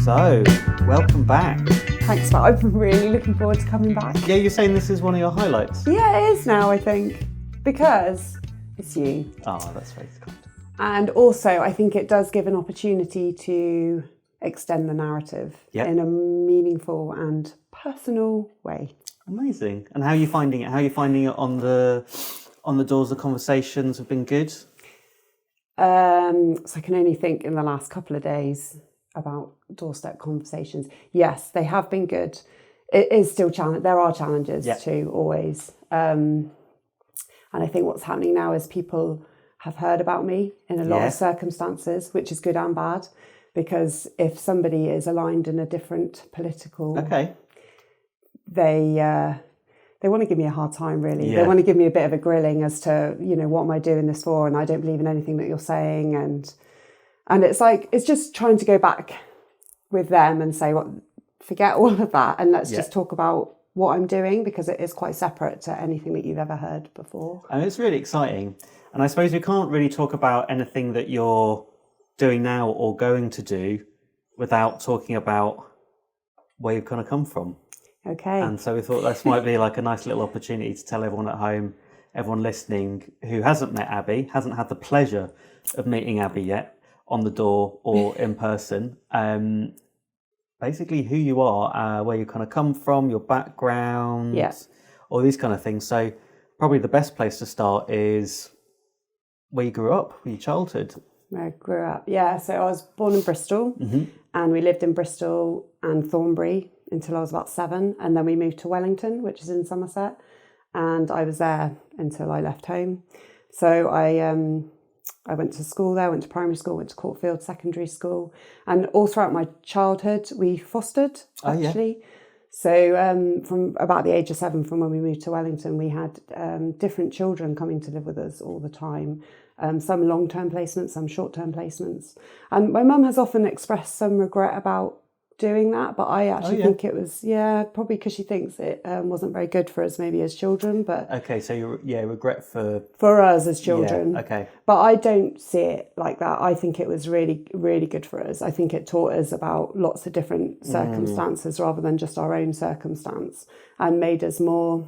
So, welcome back. Thanks, Matt. I've been really looking forward to coming back. Yeah, you're saying this is one of your highlights? Yeah, it is now, I think, because it's you. Oh, that's very kind. And also, I think it does give an opportunity to extend the narrative in a meaningful and personal way. Amazing. And how are you finding it? How are you finding it on the doors? The conversations have been good? So I can only think in the last couple of days about doorstep conversations. Yes, they have been good. It is still challenge. There are challenges too, always. And I think what's happening now is people have heard about me in a lot of circumstances, which is good and bad, because if somebody is aligned in a different political, they want to give me a hard time, really. Yeah. They want to give me a bit of a grilling as to, what am I doing this for? And I don't believe in anything that you're saying. And it's like, it's just trying to go back with them and say, forget all of that. And let's just talk about what I'm doing, because it is quite separate to anything that you've ever heard before. And it's really exciting. And I suppose we can't really talk about anything that you're doing now or going to do without talking about where you've kind of come from. Okay. And so we thought this might be like a nice little opportunity to tell everyone at home, everyone listening who hasn't met Abi, hasn't had the pleasure of meeting Abi yet on the door or in person, basically who you are, where you kind of come from, your background, all these kind of things. So probably the best place to start is where you grew up, your childhood. Where I grew up, so I was born in Bristol, and we lived in Bristol and Thornbury until I was about 7, and then we moved to Wellington, which is in Somerset, and I was there until I left home. So I went to school there, went to primary school, went to Courtfield Secondary School, and all throughout my childhood we fostered, actually. So from about the age of 7, from when we moved to Wellington, we had different children coming to live with us all the time. Some long-term placements, some short-term placements. And my mum has often expressed some regret about doing that, but I actually think it was, probably because she thinks it wasn't very good for us maybe as children. But okay, so regret for us as children. Yeah, okay. But I don't see it like that. I think it was really, really good for us. I think it taught us about lots of different circumstances rather than just our own circumstance, and made us more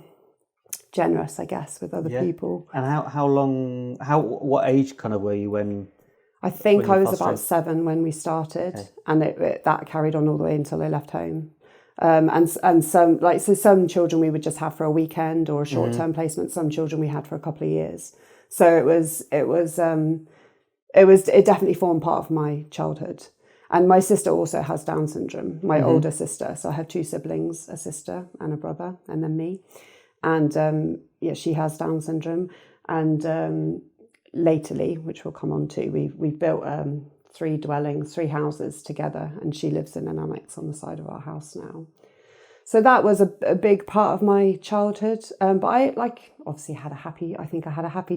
generous, I guess, with other people. And what age kind of were you when? I think I was about 7 when we started, and that carried on all the way until I left home. And some children we would just have for a weekend or a short-term placement. Some children we had for a couple of years. So it definitely formed part of my childhood. And my sister also has Down syndrome, my older sister. So I have 2 siblings, a sister and a brother, and then me. And she has Down syndrome. And latterly, which we'll come on to, we've built 3 houses together, and she lives in an annex on the side of our house now. So that was a big part of my childhood. But I obviously had a happy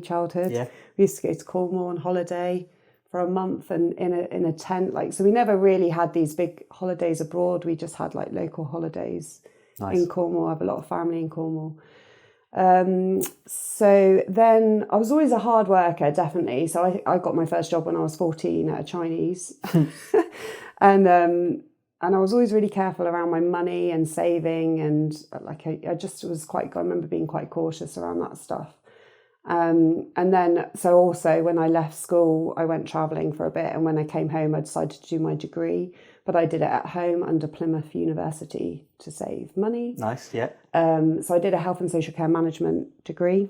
childhood. Yeah. We used to go to Cornwall on holiday for a month and in a tent. So we never really had these big holidays abroad. We just had local holidays in Cornwall. I have a lot of family in Cornwall. So then I was always a hard worker, definitely. So I got my first job when I was 14 at a Chinese. And I was always really careful around my money and saving, and I just was I remember being quite cautious around that stuff. And then, so also when I left school, I went travelling for a bit, and when I came home, I decided to do my degree, but I did it at home under Plymouth University to save money. Nice, yeah. So I did a health and social care management degree.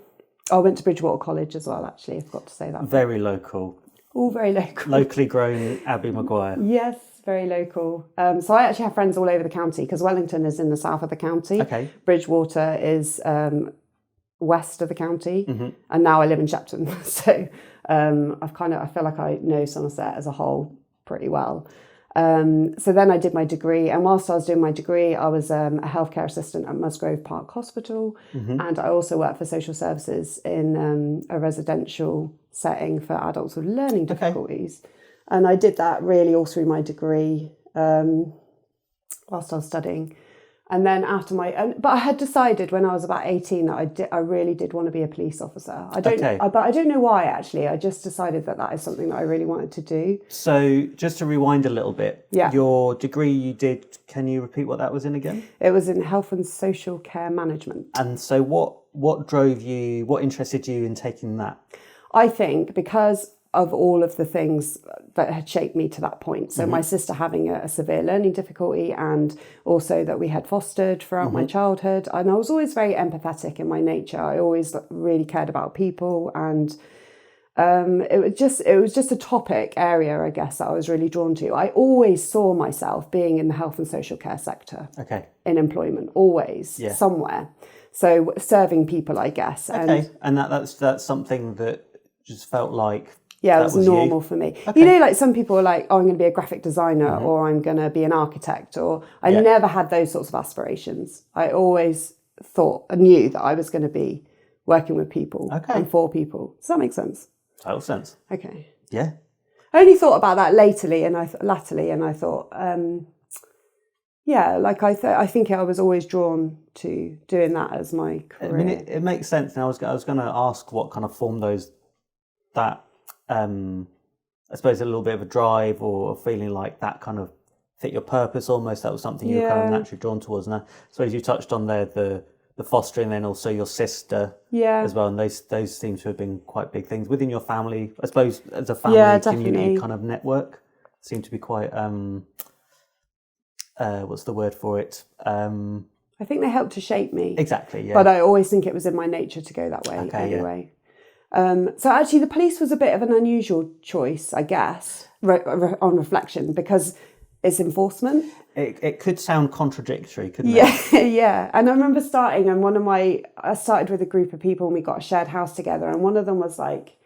I went to Bridgewater College as well, actually, I forgot to say that. Very local. All very local. Locally grown Abi McGuire. Yes, very local. So I actually have friends all over the county, because Wellington is in the south of the county. Okay. Bridgewater is west of the county, and now I live in Shepton. So I feel like I know Somerset as a whole pretty well. So then I did my degree, and whilst I was doing my degree, I was a healthcare assistant at Musgrove Park Hospital, and I also worked for social services in a residential setting for adults with learning difficulties. And I did that really all through my degree whilst I was studying. And then after but I had decided when I was about 18 that I really did want to be a police officer. But I don't know why, actually. I just decided that is something that I really wanted to do. So just to rewind a little bit, your degree you did, can you repeat what that was in again? It was in health and social care management. And so what interested you in taking that? I think because of all of the things that had shaped me to that point. So my sister having a severe learning difficulty, and also that we had fostered throughout my childhood. And I was always very empathetic in my nature. I always really cared about people, and it was just a topic area, I guess, that I was really drawn to. I always saw myself being in the health and social care sector. Okay. In employment, always, somewhere. So serving people, I guess. Okay. And that's something that just felt like... Yeah, it was normal for me. Okay. You know, like some people are like, oh, I'm going to be a graphic designer or I'm going to be an architect, or I never had those sorts of aspirations. I always knew that I was going to be working with people and for people. Does that make sense? Total sense. Okay. Yeah. I only thought about that latterly, and I thought, I think I was always drawn to doing that as my career. I mean, it makes sense. And I was going to ask what kind of formed that. I suppose a little bit of a drive or a feeling like that kind of fit your purpose almost. That was something you were kind of naturally drawn towards. And I suppose you touched on there the fostering, then also your sister as well. And those seem to have been quite big things within your family. I suppose as a family community kind of network seemed to be quite, what's the word for it? I think they helped to shape me. Exactly, yeah. But I always think it was in my nature to go that way anyway. So actually the police was a bit of an unusual choice, I guess, on reflection, because it's enforcement. It could sound contradictory, couldn't it? Yeah. And I remember starting, and I started with a group of people, and we got a shared house together, and one of them was like,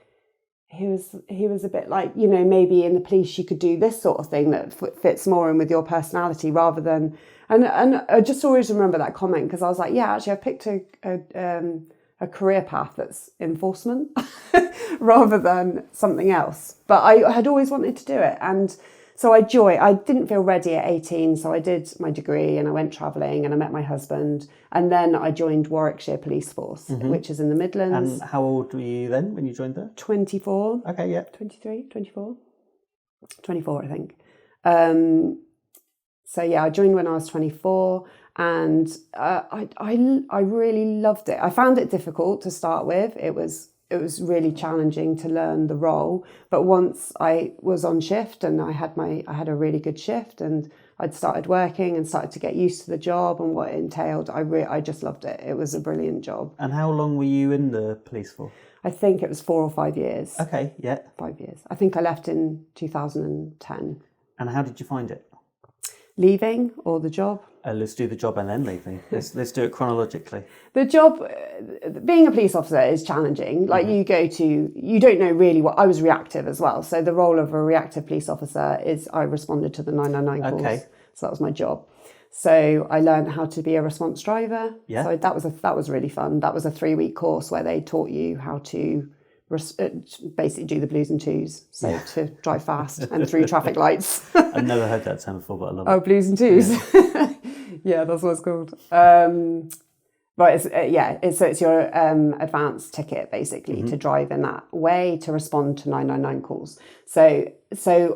he was a bit like, you know, maybe in the police you could do this sort of thing that fits more in with your personality rather than, and I just always remember that comment, because I was like, yeah, actually I picked a career path that's enforcement rather than something else. But I had always wanted to do it. And so I didn't feel ready at 18. So I did my degree and I went travelling and I met my husband. And then I joined Warwickshire Police Force, which is in the Midlands. And how old were you then when you joined there? 24. Okay, yeah. 23, 24? 24, I think. So yeah, I joined when I was 24. And I really loved it. I found it difficult to start with. It was really challenging to learn the role. But once I was on shift and I had a really good shift, and I'd started working and started to get used to the job and what it entailed, I just loved it. It was a brilliant job. And how long were you in the police for? I think it was 4 or 5 years. Okay, yeah. 5 years. I think I left in 2010. And how did you find it? Leaving or the job? Let's do the job and then leaving. Let's do it chronologically. The job, being a police officer is challenging. Like you don't know really what, I was reactive as well. So the role of a reactive police officer is I responded to the 999 calls. Okay. So that was my job. So I learned how to be a response driver. Yeah. So that was really fun. That was a 3-week course where they taught you how to basically do the blues and twos, so to drive fast and through traffic lights. I've never heard that term before, but I love it. Oh, blues and twos. Yeah, that's what it's called. But it's your advanced ticket basically to drive in that way to respond to 999 calls. So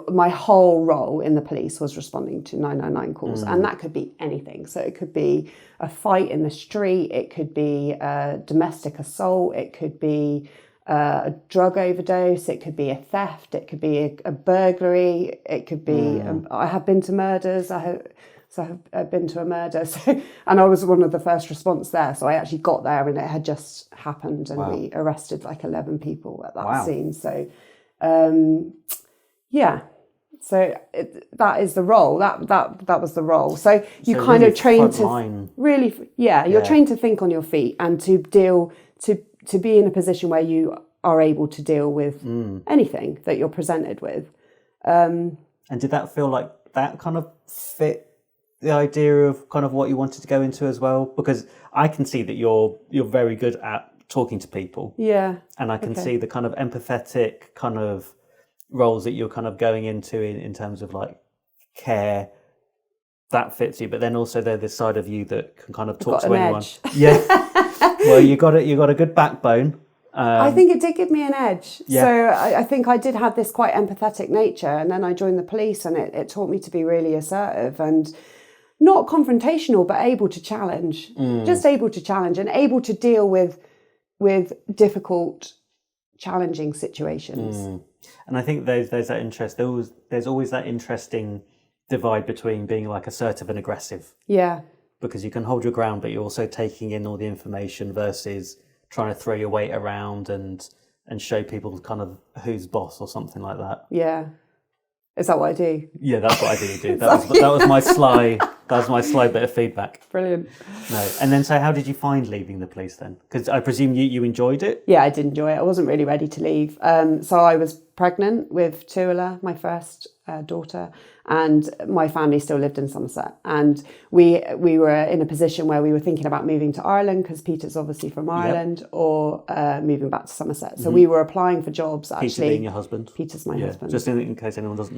my whole role in the police was responding to 999 calls, and that could be anything. So it could be a fight in the street, it could be a domestic assault, it could be a drug overdose, it could be a theft, it could be a burglary, it could be I have been to murders, I've been to a murder, and I was one of the first response there, so I actually got there and it had just happened, and we arrested like 11 people at that scene. So that is the role, that was the role. So you kind of trained to really you're trained to think on your feet and to deal to be in a position where you are able to deal with anything that you're presented with. And did that feel like that kind of fit the idea of kind of what you wanted to go into as well? Because I can see that you're very good at talking to people. Yeah. And I can see the kind of empathetic kind of roles that you're kind of going into in terms of like care that fits you, but then also there's this side of you that can kind of talk got to an anyone. edge. Yeah. Well, you got a good backbone. I think it did give me an edge. Yeah. So I think I did have this quite empathetic nature, and then I joined the police, and it taught me to be really assertive and not confrontational, but able to challenge. Just able to challenge and able to deal with difficult, challenging situations. And I think there's that interest. There's always that interesting divide between being like assertive and aggressive. Yeah. Because you can hold your ground, but you're also taking in all the information versus trying to throw your weight around and show people kind of who's boss or something like that. Yeah. Is that what I do? Yeah, that's what I do. That was my sly bit of feedback. Brilliant. No, and then so how did you find leaving the police then? Because I presume you enjoyed it. Yeah, I did enjoy it. I wasn't really ready to leave. So I was pregnant with Tuula, my first daughter, and my family still lived in Somerset. And we were in a position where we were thinking about moving to Ireland because Peter's obviously from Ireland, or moving back to Somerset. So we were applying for jobs. Actually, Peter being your husband. Peter's my husband. Just in case anyone doesn't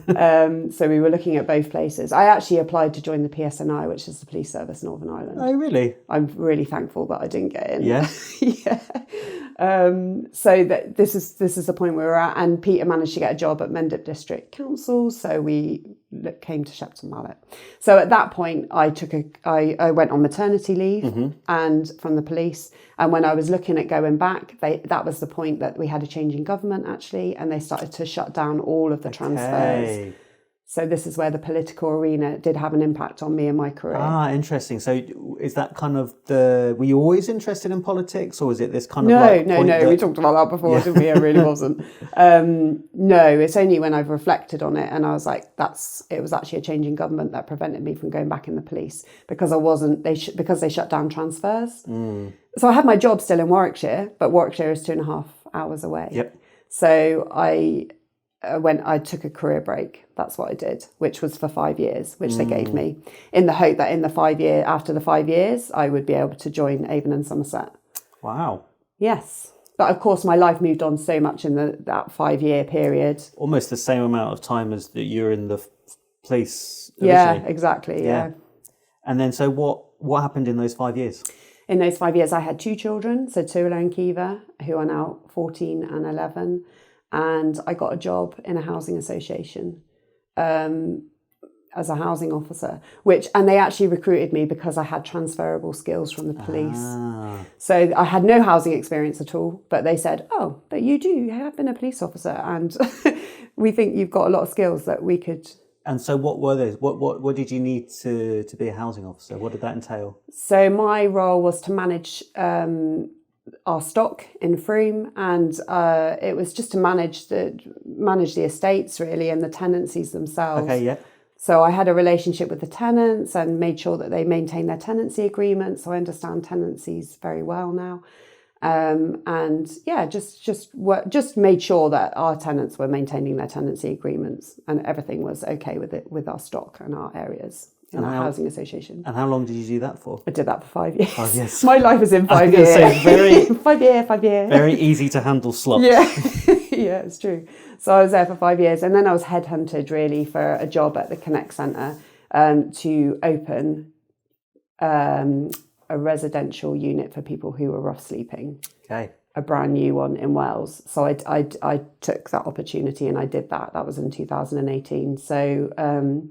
know. So we were looking at both places. I actually applied to join the PSNI, which is the Police Service Northern Ireland. Oh, really? I'm really thankful that I didn't get in. Yeah. Yeah. So this is the point where we're at, and Peter managed to get a job at Mendip District Council, so we came to Shepton Mallet. So at that point, I went on maternity leave and from the police, and when I was looking at going back, that was the point that we had a change in government actually, and they started to shut down all of the transfers. So this is where the political arena did have an impact on me and my career. Ah, interesting. So is that kind of were you always interested in politics, or is it this kind of No, we talked about that before, didn't we? It really wasn't. No, it's only when I've reflected on it and I was like, it was actually a change in government that prevented me from going back in the police because because they shut down transfers. So I had my job still in Warwickshire, but Warwickshire is 2.5 hours away. Yep. So I took a career break. That's what I did, which was for 5 years, which they gave me in the hope that after the 5 years, I would be able to join Avon and Somerset. Wow. Yes. But of course, my life moved on so much in that 5-year period. Almost the same amount of time as that you're in the police originally. Yeah, exactly. Yeah. And then, so what happened in those 5 years? In those 5 years, I had 2 children, so Tuula and Kiva, who are now 14 and 11. And I got a job in a housing association as a housing officer, and they actually recruited me because I had transferable skills from the police. So I had no housing experience at all, but they said, oh, but you have been a police officer and we think you've got a lot of skills that we could... And so what were those? What did you need to be a housing officer? What did that entail? So my role was to manage our stock in Frome, and it was just to manage the estates really and the tenancies themselves. Okay, yeah. So I had a relationship with the tenants and made sure that they maintained their tenancy agreements. So I understand tenancies very well now, and yeah, just made sure that our tenants were maintaining their tenancy agreements and everything was okay with our stock and our areas. In our housing association. And how long did you do that for? I did that for 5 years. 5 years. My life is in 5 years. Very 5 year. Very easy to handle slots. Yeah, yeah, it's true. So I was there for 5 years, and then I was headhunted really for a job at the Connect Centre to open a residential unit for people who were rough sleeping. Okay. A brand new one in Wales. So I took that opportunity and I did that. That was in 2018. So.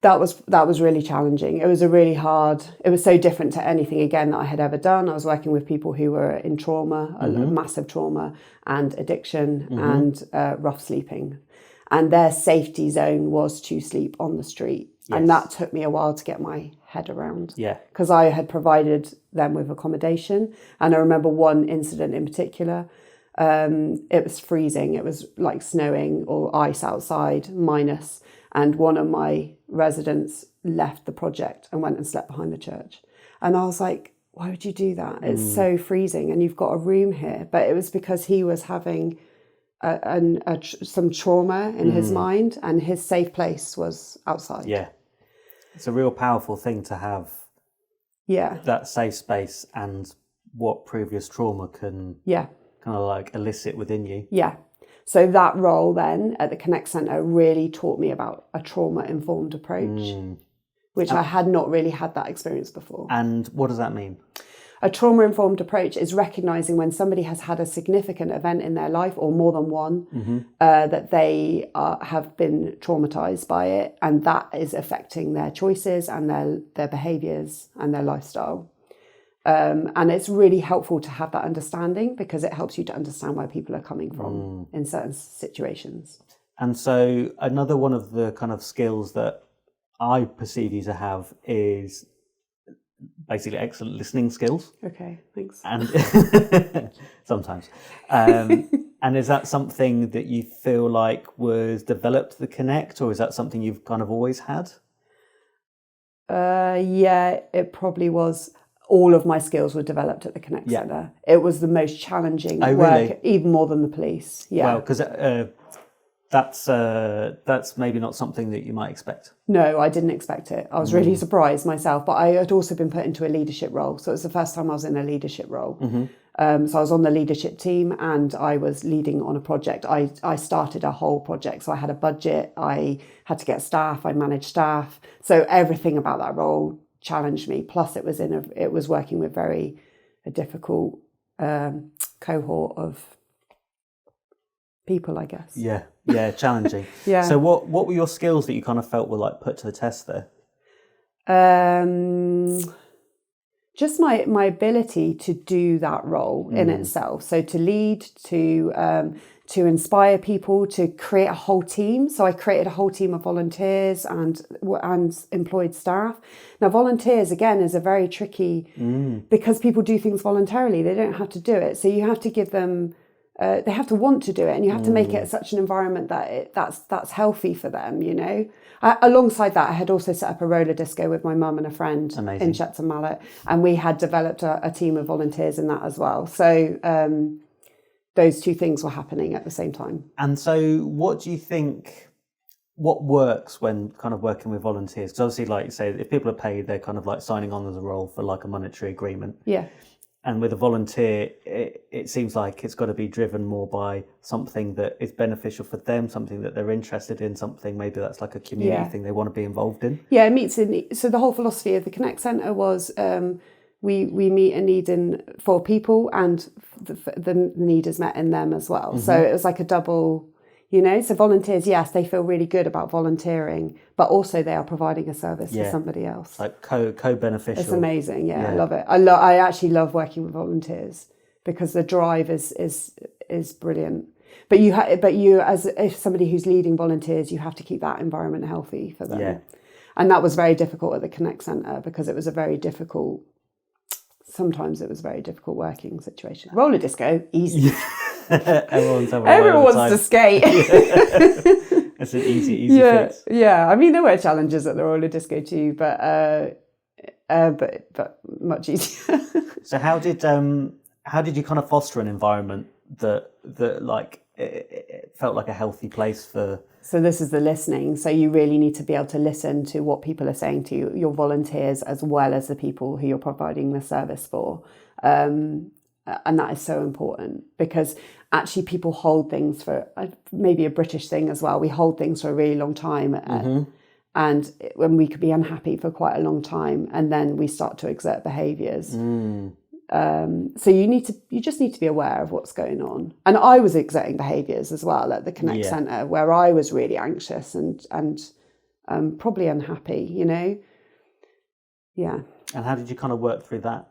That was really challenging. It was it was so different to anything again that I had ever done. I was working with people who were in trauma, massive trauma and addiction and rough sleeping. And their safety zone was to sleep on the street. Yes. And that took me a while to get my head around. Yeah. Because I had provided them with accommodation. And I remember one incident in particular. It was freezing. It was like snowing or ice outside, minus. And one of my residents left the project and went and slept behind the church. And I was like, why would you do that? It's so freezing and you've got a room here. But it was because he was having some trauma in his mind and his safe place was outside. Yeah. It's a real powerful thing to have. Yeah. That safe space and what previous trauma can kind of like elicit within you. Yeah. So that role then at the Connect Centre really taught me about a trauma-informed approach, which I had not really had that experience before. And what does that mean? A trauma-informed approach is recognising when somebody has had a significant event in their life, or more than one, that they have been traumatised by it, and that is affecting their choices and their behaviours and their lifestyle. And it's really helpful to have that understanding because it helps you to understand where people are coming from in certain situations. And so another one of the kind of skills that I perceive you to have is basically excellent listening skills. Okay, thanks. And sometimes. And is that something that you feel like was developed at the Connect, or is that something you've kind of always had? Yeah, it probably was. All of my skills were developed at the Connect Centre. It was the most challenging work, even more than the police. Yeah. Well, because that's maybe not something that you might expect. No, I didn't expect it. I was really surprised myself, but I had also been put into a leadership role. So it was the first time I was in a leadership role. So I was on the leadership team and I was leading on a project. I started a whole project. So I had a budget, I had to get staff, I managed staff. So everything about that role challenged me. Plus, it was working with a difficult cohort of people, I guess. Yeah, challenging. Yeah. So, what were your skills that you kind of felt were like put to the test there? Just my ability to do that role in itself. So to lead, to inspire people, to create a whole team. So I created a whole team of volunteers and employed staff. Now, volunteers, again, is a very tricky, because people do things voluntarily. They don't have to do it. So you have to give them, they have to want to do it, and you have to make it such an environment that that's healthy for them, you know. Alongside that, I had also set up a roller disco with my mum and a friend in Shepton Mallet, and we had developed a team of volunteers in that as well. So those two things were happening at the same time. And so what do you think, what works when kind of working with volunteers? Because obviously, like you say, if people are paid, they're kind of like signing on as a role for like a monetary agreement. Yeah. And with a volunteer, it seems like it's got to be driven more by something that is beneficial for them, something that they're interested in, something maybe that's like a community thing they want to be involved in. Yeah, it meets in. So the whole philosophy of the Connect Centre was we meet a need for people, and the need is met in them as well. So it was like a double, you know. So volunteers, yes, they feel really good about volunteering, but also they are providing a service to somebody else. Like co-beneficial. It's amazing. Yeah, I love it. I actually love working with volunteers because the drive is brilliant. But you as if somebody who's leading volunteers, you have to keep that environment healthy for them. Yeah. And that was very difficult at the Connect Centre because it was sometimes it was a very difficult working situation. Roller disco, easy. Everyone wants to skate. It's an easy fix. Yeah. I mean, there were challenges at the roller disco too, but much easier. So how did you kind of foster an environment that like it felt like a healthy place for? So this is the listening. So you really need to be able to listen to what people are saying to you, your volunteers, as well as the people who you're providing the service for. And that is so important because actually people hold things for, maybe a British thing as well, we hold things for a really long time. And when we could be unhappy for quite a long time, and then we start to exert behaviours. So you just need to be aware of what's going on. And I was exerting behaviours as well at the Connect Centre, where I was really anxious and probably unhappy, you know. Yeah. And how did you kind of work through that?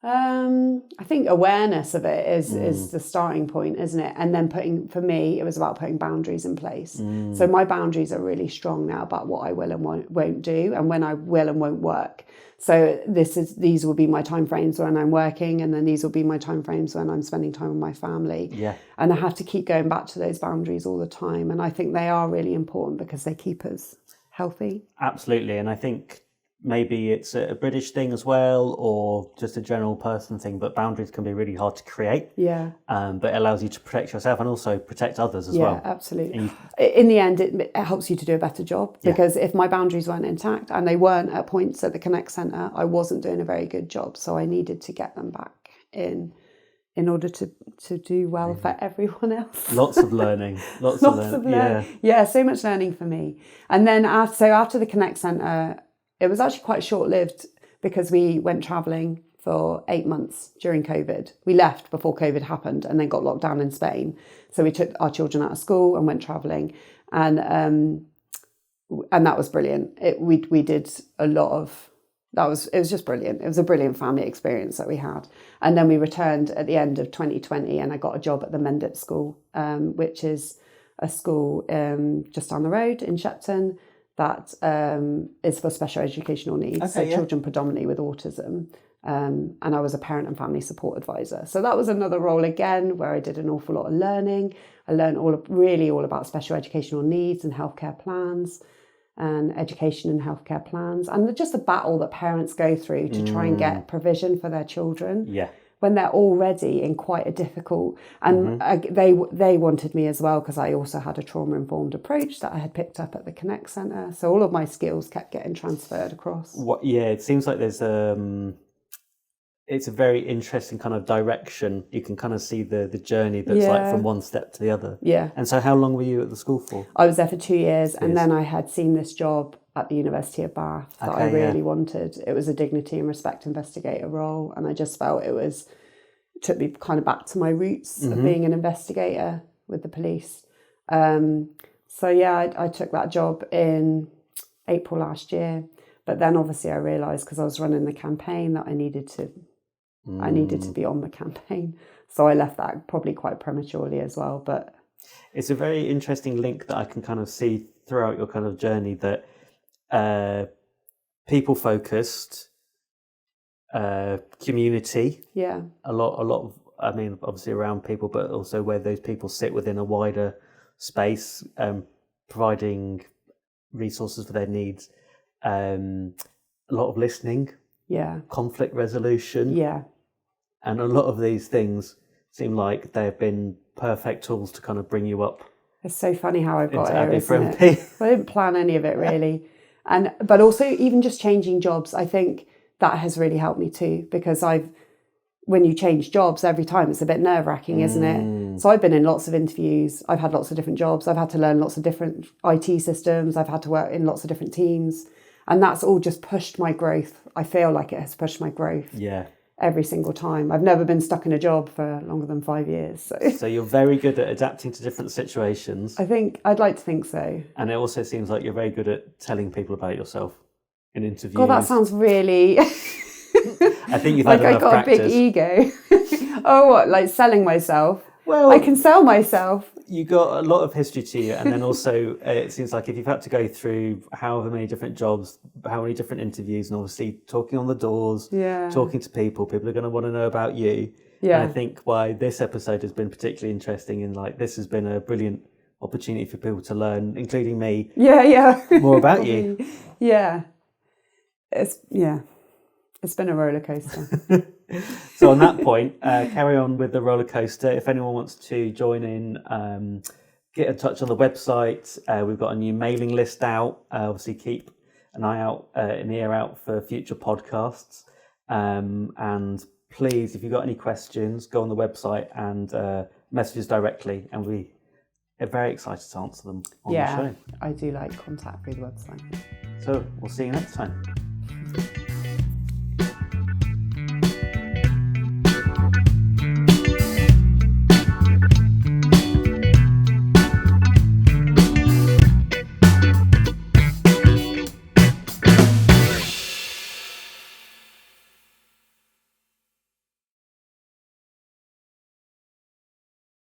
I think awareness of it is the starting point, isn't it? And then for me, it was about putting boundaries in place. So my boundaries are really strong now about what I will and won't do, and when I will and won't work. So these will be my time frames when I'm working, and then these will be my time frames when I'm spending time with my family. Yeah. And I have to keep going back to those boundaries all the time. And I think they are really important because they keep us healthy. Absolutely. And I think maybe it's a British thing as well, or just a general person thing, but boundaries can be really hard to create. Yeah. But it allows you to protect yourself and also protect others as well. Yeah, absolutely. In the end, it helps you to do a better job because if my boundaries weren't intact, and they weren't at points at the Connect Centre, I wasn't doing a very good job. So I needed to get them back in in order to do well for everyone else. Lots of learning. Lots of learning. Yeah, so much learning for me. And then after the Connect Centre, it was actually quite short-lived because we went travelling for 8 months during COVID. We left before COVID happened and then got locked down in Spain. So we took our children out of school and went travelling. And that was brilliant. We did a lot of... it was just brilliant. It was a brilliant family experience that we had. And then we returned at the end of 2020 and I got a job at the Mendip School, which is a school just down the road in Shepton that is for special educational needs, children predominantly with autism. And I was a parent and family support advisor. So that was another role again where I did an awful lot of learning. I learned all about special educational needs and healthcare plans. And education and healthcare plans, and just the battle that parents go through to try and get provision for their children when they're already in quite a difficult, and they wanted me as well because I also had a trauma-informed approach that I had picked up at the Connect Centre, so all of my skills kept getting transferred across. It seems like there's it's a very interesting kind of direction. You can kind of see the journey that's like from one step to the other. Yeah. And so how long were you at the school for? I was there for 2 years and then I had seen this job at the University of Bath that I really wanted. It was a dignity and respect investigator role and I just felt it took me kind of back to my roots of being an investigator with the police. I took that job in April last year. But then obviously I realised because I was running the campaign that I needed to be on the campaign. So I left that probably quite prematurely as well. But it's a very interesting link that I can kind of see throughout your kind of journey that people focused, community. Yeah. A lot of, I mean, obviously around people, but also where those people sit within a wider space, providing resources for their needs. A lot of listening, conflict resolution, and a lot of these things seem like they've been perfect tools to kind of bring you up. It's so funny how I've got here, isn't it? I didn't plan any of it really, but also even just changing jobs, I think that has really helped me too because when you change jobs every time, it's a bit nerve-wracking, isn't it? So I've been in lots of interviews, I've had lots of different jobs, I've had to learn lots of different IT systems, I've had to work in lots of different teams. And that's all just pushed my growth. I feel like it has pushed my growth every single time. I've never been stuck in a job for longer than 5 years. So you're very good at adapting to different situations. I'd like to think so. And it also seems like you're very good at telling people about yourself in interviews. God, that sounds really... I think you've had enough practice. Like I got a big ego. Oh, what, like selling myself? Well, I can sell myself. You got a lot of history to you, and then also it seems like if you've had to go through however many different jobs, how many different interviews, and obviously talking on the doors, talking to people are going to want to know about you. Yeah. And I think why this episode has been particularly interesting, and like this has been a brilliant opportunity for people to learn, including me. More about you. Yeah. It's been a roller coaster. So on that point, carry on with the roller coaster. If anyone wants to join in, get in touch on the website. We've got a new mailing list out. Obviously, keep an eye out, an ear out for future podcasts. And please, if you've got any questions, go on the website and message us directly. And we are very excited to answer them on the show. I do like contact through the website. So we'll see you next time.